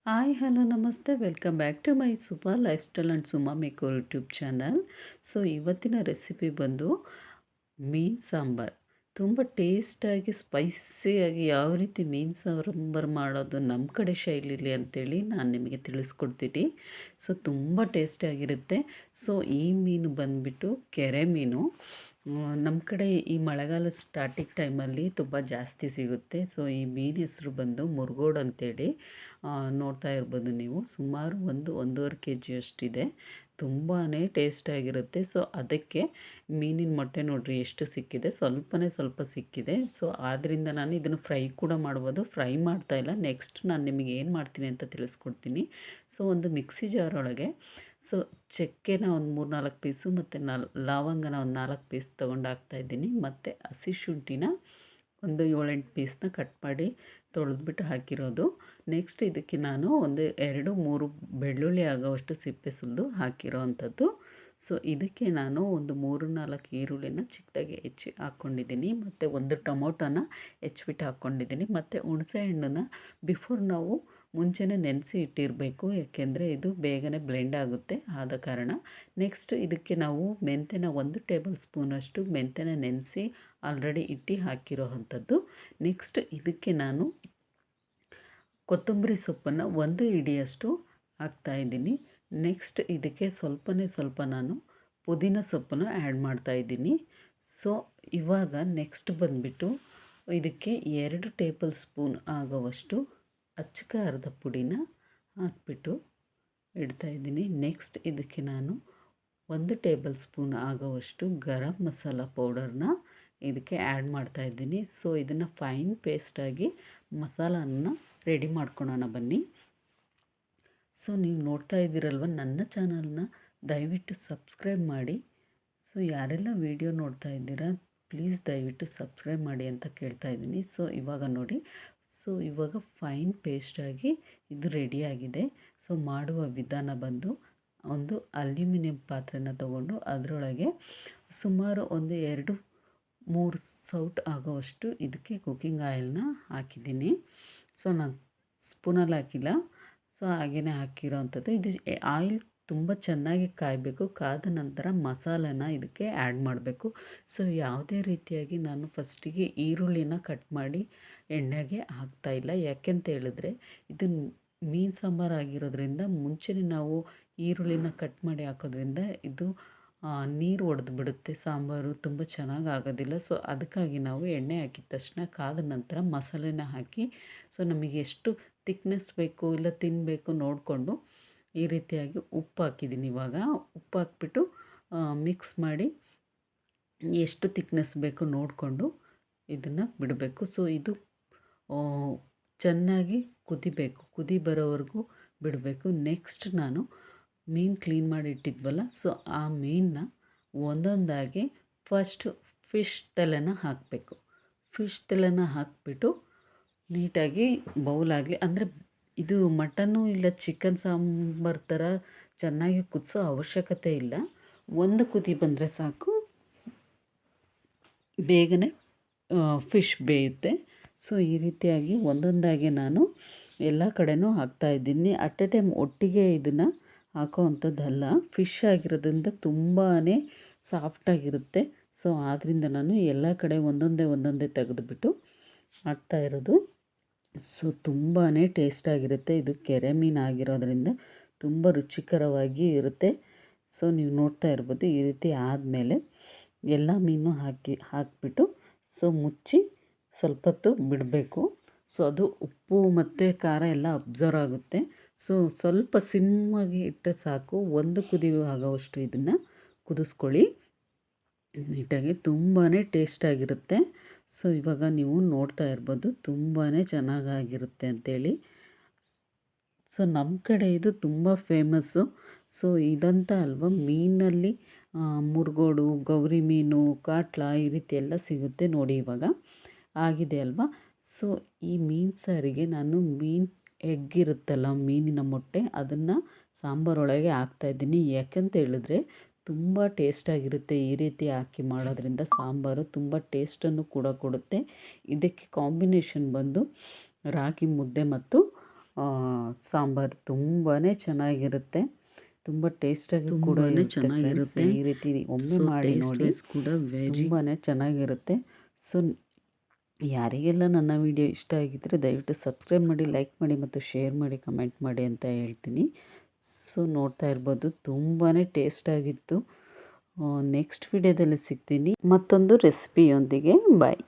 Hi hello ನಮಸ್ತೆ welcome back to my super life style and Suma ಮೇಕೋ YouTube channel. So ಇವತ್ತಿನ recipe ಬಂದು ಮೀನು ಸಾಂಬಾರು. ತುಂಬ ಟೇಸ್ಟಾಗಿ ಸ್ಪೈಸಿಯಾಗಿ ಯಾವ ರೀತಿ ಮೀನು ಸಾಂಬಾರು ಮಾಡೋದು ನಮ್ಮ ಕಡೆ ಶೈಲಿಲಿ ಅಂತೇಳಿ ನಾನು ನಿಮಗೆ ತಿಳಿಸ್ಕೊಡ್ತೀನಿ. ಸೊ ತುಂಬ ಟೇಸ್ಟಿಯಾಗಿರುತ್ತೆ. ಸೊ ಈ ಮೀನು ಬಂದುಬಿಟ್ಟು ಕೆರೆ ಮೀನು. ನಮ್ಮ ಕಡೆ ಈ ಮಳೆಗಾಲ ಸ್ಟಾರ್ಟಿಂಗ್ ಟೈಮಲ್ಲಿ ತುಂಬ ಜಾಸ್ತಿ ಸಿಗುತ್ತೆ. ಸೊ ಈ ಮೀನು ಹೆಸರು ಬಂದು ಮುರುಗೋಡು ಅಂತೇಳಿ. ನೋಡ್ತಾ ಇರ್ಬೋದು ನೀವು, ಸುಮಾರು ಒಂದೂವರೆ ಕೆ ಜಿಯಷ್ಟಿದೆ. ತುಂಬಾ ಟೇಸ್ಟಾಗಿರುತ್ತೆ. ಸೊ ಅದಕ್ಕೆ ಮೀನಿನ ಮೊಟ್ಟೆ ನೋಡಿರಿ ಎಷ್ಟು ಸಿಕ್ಕಿದೆ, ಸ್ವಲ್ಪ ಸಿಕ್ಕಿದೆ. ಸೊ ಆದ್ದರಿಂದ ನಾನು ಇದನ್ನು ಫ್ರೈ ಕೂಡ ಮಾಡ್ಬೋದು. ಫ್ರೈ ಮಾಡ್ತಾಯಿಲ್ಲ, ನೆಕ್ಸ್ಟ್ ನಾನು ನಿಮಗೆ ಏನು ಮಾಡ್ತೀನಿ ಅಂತ ತಿಳಿಸ್ಕೊಡ್ತೀನಿ. ಸೊ ಒಂದು ಮಿಕ್ಸಿ ಜಾರೊಳಗೆ ಚಕ್ಕೆನ ಒಂದು 3-4 ಪೀಸು ಮತ್ತು ಲವಂಗನ ಒಂದು 4 ಪೀಸ್ ತೊಗೊಂಡು ಹಾಕ್ತಾಯಿದ್ದೀನಿ. ಮತ್ತು ಹಸಿ ಶುಂಠಿನ ಒಂದು 7-8 ಪೀಸ್ನ ಕಟ್ ಮಾಡಿ ತೊಳೆದ್ಬಿಟ್ಟು ಹಾಕಿರೋದು. ನೆಕ್ಸ್ಟ್ ಇದಕ್ಕೆ ನಾನು ಒಂದು 2-3 ಬೆಳ್ಳುಳ್ಳಿ ಆಗೋವಷ್ಟು ಸಿಪ್ಪೆ ಸುಲಿದು ಹಾಕಿರೋ ಅಂಥದ್ದು. ಸೊ ಇದಕ್ಕೆ ನಾನು ಒಂದು 3-4 ಈರುಳ್ಳಿನ ಚಿಕ್ಕದಾಗಿ ಹೆಚ್ಚಿ ಹಾಕ್ಕೊಂಡಿದ್ದೀನಿ. ಮತ್ತು ಒಂದು ಟೊಮೊಟೊನ ಹೆಚ್ಚಿಬಿಟ್ಟು ಹಾಕ್ಕೊಂಡಿದ್ದೀನಿ. ಮತ್ತು ಹುಣಸೆ ಹಣ್ಣನ್ನು ಬಿಫೋರ್ ನಾವು ಮುಂಚೆನೇ ನೆನೆಸಿ ಇಟ್ಟಿರಬೇಕು, ಏಕೆಂದರೆ ಇದು ಬೇಗನೆ ಬ್ಲೆಂಡ್ ಆಗುತ್ತೆ, ಆದ ಕಾರಣ. ನೆಕ್ಸ್ಟ್ ಇದಕ್ಕೆ ನಾವು ಮೆಂತ್ಯನ 1 ಟೇಬಲ್ ಸ್ಪೂನಷ್ಟು ಮೆಂತ್ಯನ ನೆನೆಸಿ ಆಲ್ರೆಡಿ ಇಟ್ಟು ಹಾಕಿರೋ ಅಂಥದ್ದು. ನೆಕ್ಸ್ಟ್ ಇದಕ್ಕೆ ನಾನು ಕೊತ್ತಂಬರಿ ಸೊಪ್ಪನ್ನು 1 ಹಿಡಿಯಷ್ಟು ಹಾಕ್ತಾಯಿದ್ದೀನಿ. ನೆಕ್ಸ್ಟ್ ಇದಕ್ಕೆ ಸ್ವಲ್ಪ ನಾನು ಪುದೀನ ಸೊಪ್ಪನ್ನು ಆ್ಯಡ್ ಮಾಡ್ತಾಯಿದ್ದೀನಿ. ಸೊ ಇವಾಗ ನೆಕ್ಸ್ಟ್ ಬಂದುಬಿಟ್ಟು ಇದಕ್ಕೆ 2 ಟೇಬಲ್ ಸ್ಪೂನ್ ಆಗೋವಷ್ಟು ಅಚ್ಚ ಖಾರದ ಪುಡಿನ ಹಾಕ್ಬಿಟ್ಟು ಇಡ್ತಾಯಿದ್ದೀನಿ. ನೆಕ್ಸ್ಟ್ ಇದಕ್ಕೆ ನಾನು 1 ಟೇಬಲ್ ಸ್ಪೂನ್ ಆಗೋವಷ್ಟು ಗರಂ ಮಸಾಲ ಪೌಡರ್ನ ಇದಕ್ಕೆ ಆ್ಯಡ್ ಮಾಡ್ತಾಯಿದ್ದೀನಿ. ಸೊ ಇದನ್ನು ಫೈನ್ ಪೇಸ್ಟಾಗಿ ಮಸಾಲನ ರೆಡಿ ಮಾಡ್ಕೊಳ್ಳೋಣ ಬನ್ನಿ. ಸೊ ನೀವು ನೋಡ್ತಾ ಇದ್ದೀರಲ್ವ, ನನ್ನ ಚಾನಲ್ನ ದಯವಿಟ್ಟು ಸಬ್ಸ್ಕ್ರೈಬ್ ಮಾಡಿ. ಸೊ ಯಾರೆಲ್ಲ ವಿಡಿಯೋ ನೋಡ್ತಾ ಇದ್ದೀರಾ ಪ್ಲೀಸ್ ದಯವಿಟ್ಟು ಸಬ್ಸ್ಕ್ರೈಬ್ ಮಾಡಿ ಅಂತ ಕೇಳ್ತಾ ಇದ್ದೀನಿ. ಸೊ ಇವಾಗ ನೋಡಿ, ಸೊ ಇವಾಗ ಫೈನ್ ಪೇಸ್ಟಾಗಿ ಇದು ರೆಡಿಯಾಗಿದೆ. ಸೊ ಮಾಡುವ ವಿಧಾನ ಬಂದು ಒಂದು ಅಲ್ಯೂಮಿನಿಯಂ ಪಾತ್ರೆನ ತಗೊಂಡು ಅದರೊಳಗೆ ಸುಮಾರು ಒಂದು 2-3 ಸೌಟ್ ಆಗೋವಷ್ಟು ಇದಕ್ಕೆ ಕುಕ್ಕಿಂಗ್ ಆಯಿಲ್ನ ಹಾಕಿದ್ದೀನಿ. ಸೊ ನಾನು ಸ್ಪೂನಲ್ಲಿ ಹಾಕಿಲ್ಲ, ಸೊ ಹಾಗೆಯೇ ಹಾಕಿರೋ ಅಂಥದ್ದು. ಇದು ಆಯಿಲ್ ತುಂಬ ಚೆನ್ನಾಗಿ ಕಾಯಬೇಕು. ಕಾದ ನಂತರ ಮಸಾಲೆನ ಇದಕ್ಕೆ ಆ್ಯಡ್ ಮಾಡಬೇಕು. ಸೊ ಯಾವುದೇ ರೀತಿಯಾಗಿ ನಾನು ಫಸ್ಟಿಗೆ ಈರುಳ್ಳಿನ ಕಟ್ ಮಾಡಿ ಎಣ್ಣೆಗೆ ಹಾಕ್ತಾಯಿಲ್ಲ. ಯಾಕೆಂತ ಹೇಳಿದ್ರೆ ಇದು ಮೀನು ಸಾಂಬಾರು ಆಗಿರೋದ್ರಿಂದ ಮುಂಚೆನೇ ನಾವು ಈರುಳ್ಳಿನ ಕಟ್ ಮಾಡಿ ಹಾಕೋದ್ರಿಂದ ಇದು ನೀರು ಒಡೆದು ಬಿಡುತ್ತೆ, ಸಾಂಬಾರು ತುಂಬ ಚೆನ್ನಾಗಿ ಆಗೋದಿಲ್ಲ. ಸೊ ಅದಕ್ಕಾಗಿ ನಾವು ಎಣ್ಣೆ ಹಾಕಿದ ತಕ್ಷಣ ಕಾದ ನಂತರ ಮಸಾಲೆನ ಹಾಕಿ, ಸೊ ನಮಗೆ ಎಷ್ಟು ತಿಕ್ನೆಸ್ ಬೇಕು ಇಲ್ಲ ತಿನ್ನಬೇಕು ನೋಡಿಕೊಂಡು ಈ ರೀತಿಯಾಗಿ ಉಪ್ಪು ಹಾಕಿದ್ದೀನಿ. ಇವಾಗ ಉಪ್ಪು ಹಾಕ್ಬಿಟ್ಟು ಮಿಕ್ಸ್ ಮಾಡಿ ಎಷ್ಟು ತಿಕ್ನೆಸ್ ಬೇಕು ನೋಡಿಕೊಂಡು ಇದನ್ನು ಬಿಡಬೇಕು. ಸೊ ಇದು ಚೆನ್ನಾಗಿ ಕುದಿಬೇಕು, ಕುದಿ ಬರೋವರೆಗೂ ಬಿಡಬೇಕು. ನೆಕ್ಸ್ಟ್ ನಾನು ಮೀನು ಕ್ಲೀನ್ ಮಾಡಿ ಇಟ್ಟಿದ್ವಲ್ಲ, ಸೊ ಆ ಮೀನನ್ನ ಒಂದೊಂದಾಗಿ ಫಸ್ಟು ಫಿಶ್ ತಲೆನ ಹಾಕಬೇಕು. ಫಿಶ್ ತಲೆನ ಹಾಕಿಬಿಟ್ಟು ನೀಟಾಗಿ ಬೌಲಾಗಲಿ, ಅಂದರೆ ಇದು ಮಟನ್ನು ಇಲ್ಲ ಚಿಕನ್ ಸಾಂಬಾರು ಥರ ಚೆನ್ನಾಗಿ ಕುದಿಸೋ ಅವಶ್ಯಕತೆ ಇಲ್ಲ. ಒಂದು ಕುದಿ ಬಂದರೆ ಸಾಕು, ಬೇಗನೆ ಫಿಶ್ ಬೇಯುತ್ತೆ. ಸೊ ಈ ರೀತಿಯಾಗಿ ಒಂದೊಂದಾಗಿ ನಾನು ಎಲ್ಲ ಕಡೆನೂ ಹಾಕ್ತಾಯಿದ್ದೀನಿ. ಅಟ್ ಎ ಟೈಮ್ ಒಟ್ಟಿಗೆ ಇದನ್ನು ಹಾಕೋ ಅಂಥದ್ದಲ್ಲ. ಫಿಶ್ ಆಗಿರೋದ್ರಿಂದ ತುಂಬಾ ಸಾಫ್ಟಾಗಿರುತ್ತೆ. ಸೊ ಆದ್ದರಿಂದ ನಾನು ಎಲ್ಲ ಕಡೆ ಒಂದೊಂದೇ ತೆಗೆದುಬಿಟ್ಟು ಹಾಕ್ತಾಯಿರೋದು. ಸೊ ತುಂಬಾ ಟೇಸ್ಟಾಗಿರುತ್ತೆ. ಇದು ಕೆರೆ ಮೀನು ಆಗಿರೋದ್ರಿಂದ ತುಂಬ ರುಚಿಕರವಾಗಿ ಇರುತ್ತೆ. ಸೊ ನೀವು ನೋಡ್ತಾ ಇರ್ಬೋದು, ಈ ರೀತಿ ಆದಮೇಲೆ ಎಲ್ಲ ಮೀನು ಹಾಕಿಬಿಟ್ಟು ಸೊ ಮುಚ್ಚಿ ಸ್ವಲ್ಪ ಹೊತ್ತು ಬಿಡಬೇಕು. ಸೊ ಅದು ಉಪ್ಪು ಮತ್ತು ಖಾರ ಎಲ್ಲ ಅಬ್ಸರ್ವ್ ಆಗುತ್ತೆ. ಸೊ ಸ್ವಲ್ಪ ಸಿಮ್ಮಾಗಿ ಇಟ್ಟರೆ ಸಾಕು. ಒಂದು ಕುದಿ ಆಗೋವಷ್ಟು ಇದನ್ನು ಕುದಿಸ್ಕೊಳ್ಳಿ ನೀಟಾಗಿ. ತುಂಬಾ ಟೇಸ್ಟಾಗಿರುತ್ತೆ. ಸೊ ಇವಾಗ ನೀವು ನೋಡ್ತಾ ಇರ್ಬೋದು ತುಂಬಾ ಚೆನ್ನಾಗಾಗಿರುತ್ತೆ ಅಂಥೇಳಿ. ಸೊ ನಮ್ಮ ಕಡೆ ಇದು ತುಂಬ ಫೇಮಸ್ಸು. ಸೊ ಇದಂತ ಅಲ್ವ, ಮೀನಲ್ಲಿ ಮುರುಗೋಡು, ಗೌರಿ ಮೀನು, ಕಾಟ್ಲಾ ಈ ರೀತಿ ಎಲ್ಲ ಸಿಗುತ್ತೆ ನೋಡಿ. ಇವಾಗ ಆಗಿದೆ ಅಲ್ವಾ. ಸೊ ಈ ಮೀನು ಸಾರಿಗೆ ನಾನು ಎಗ್ ಇರುತ್ತಲ್ಲ, ಮೀನಿನ ಮೊಟ್ಟೆ, ಅದನ್ನು ಸಾಂಬಾರೊಳಗೆ ಹಾಕ್ತಾಯಿದ್ದೀನಿ. ಯಾಕಂತ ಹೇಳಿದ್ರೆ ತುಂಬ ಟೇಸ್ಟಾಗಿರುತ್ತೆ. ಈ ರೀತಿ ಹಾಕಿ ಮಾಡೋದ್ರಿಂದ ಸಾಂಬಾರು ತುಂಬ ಟೇಸ್ಟನ್ನು ಕೂಡ ಕೊಡುತ್ತೆ. ಇದಕ್ಕೆ ಕಾಂಬಿನೇಷನ್ ಬಂದು ರಾಗಿ ಮುದ್ದೆ ಮತ್ತು ಸಾಂಬಾರು ತುಂಬಾ ಚೆನ್ನಾಗಿರುತ್ತೆ, ತುಂಬ ಟೇಸ್ಟಾಗಿ ಕೂಡ ಇರುತ್ತೆ ಫ್ರೆಂಡ್ಸ್. ಈ ರೀತಿ ಒಮ್ಮೆ ಮಾಡಿ ನೋಡಿ, ತುಂಬಾ ಚೆನ್ನಾಗಿರುತ್ತೆ. ಸೊ ಯಾರಿಗೆಲ್ಲ ನನ್ನ ವಿಡಿಯೋ ಇಷ್ಟ ಆಗಿದ್ದರೆ ದಯವಿಟ್ಟು ಸಬ್ಸ್ಕ್ರೈಬ್ ಮಾಡಿ, ಲೈಕ್ ಮಾಡಿ ಮತ್ತು ಶೇರ್ ಮಾಡಿ, ಕಮೆಂಟ್ ಮಾಡಿ ಅಂತ ಹೇಳ್ತೀನಿ. ಸೊ ನೋಡ್ತಾ ಇರ್ಬೋದು, ತುಂಬಾ ಟೇಸ್ಟಾಗಿತ್ತು. ನೆಕ್ಸ್ಟ್ ವಿಡಿಯೋದಲ್ಲಿ ಸಿಗ್ತೀನಿ ಮತ್ತೊಂದು ರೆಸಿಪಿಯೊಂದಿಗೆ. ಬಾಯ್.